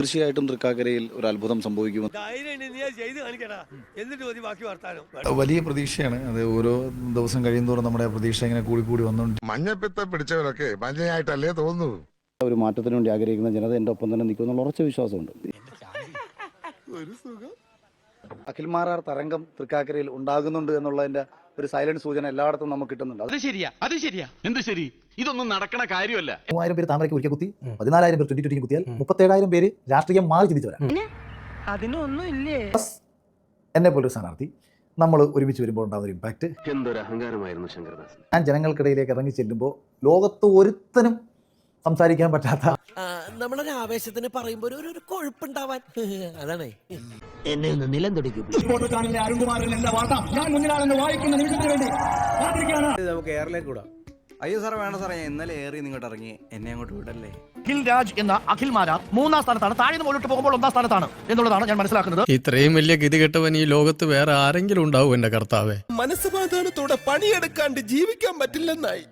തീർച്ചയായിട്ടും തൃക്കാക്കരയിൽ ഒരു അത്ഭുതം സംഭവിക്കുമെന്ന് വലിയ പ്രതീക്ഷയാണ്. അത് ഓരോ ദിവസം കഴിയുന്തോറും നമ്മുടെ പ്രതീക്ഷ ഇങ്ങനെ കൂടി വന്നുകൊണ്ട് മഞ്ഞപ്പിത്തം പിടിച്ചവരൊക്കെ മഞ്ഞയായിട്ടല്ലേ തോന്നുന്നു. ഒരു മാറ്റത്തിന് വേണ്ടി ആഗ്രഹിക്കുന്ന ജനത എൻ്റെ ഒപ്പം തന്നെ നിൽക്കുമെന്നുള്ള ഉറച്ച വിശ്വാസമുണ്ട്. അഖിൽമാരാർ തരംഗം തൃക്കാക്കരയിൽ ഉണ്ടാകുന്നുണ്ട് എന്നുള്ളതിന്റെ ഒരു സൈലന്റ് സൂചന എല്ലായിടത്തും നമുക്ക് കിട്ടുന്നുണ്ട്. അത് ശരിയാ. എന്ത് ശരി? ഇതൊന്നും നടക്കണ കാര്യമല്ല. 3000 പേര് താമരയ്ക്ക് ഒരിക്കൽ കുത്തി, 14,000 പേർ 2020 കുത്തിയാൽ 37,000 പേര് രാഷ്ട്രീയം മാറി ചിന്തിച്ചവരാണ്. എന്നെ പോലൊരു സ്ഥാനാർത്ഥി നമ്മൾ ഒരുമിച്ച് വരുമ്പോൾ ഉണ്ടാകുന്ന ഒരു ഇമ്പാക്ട് എന്തൊരു അഹങ്കാരമായിരുന്നു ശങ്കരദാസ്. ഞാൻ ജനങ്ങൾക്കിടയിലേക്ക് ഇറങ്ങി ചെല്ലുമ്പോൾ ലോകത്ത് ഒരുത്തനും സംസാരിക്കാൻ പറ്റാത്ത നമ്മളൊരു ആവേശത്തിന് പറയുമ്പോ ഒരു കൊഴുപ്പുണ്ടാവാൻ അതാണ് എന്നെ ഒന്ന് നിലം തുടിക്കും. നമുക്ക് എയറിലേക്ക് കൂടാ. അയ്യോ സാറേ വേണ്ട സാറേ, ഇന്നലെ ഏറി നിങ്ങോട്ട് ഇറങ്ങി എന്നെ അങ്ങോട്ട് വിടല്ലേ. അഖിൽ രാജ് എന്ന അഖിൽമാരാർ 3ാം സ്ഥാനത്താണ്. താഴെ നിന്ന് മുകളിലോട്ട് പോകുമ്പോൾ 1ാം സ്ഥാനത്താണ് എന്നുള്ളതാണ് ഞാൻ മനസ്സിലാക്കുന്നത്. ഇത്രയും വലിയ ഗതികെട്ടവൻ ഈ ലോകത്ത് വേറെ ആരെങ്കിലും ഉണ്ടാവും എന്റെ കർത്താവേ. മനസ്സമാധാനത്തോടെ പണിയെടുക്കാണ്ട് ജീവിക്കാൻ പറ്റില്ലെന്നായി.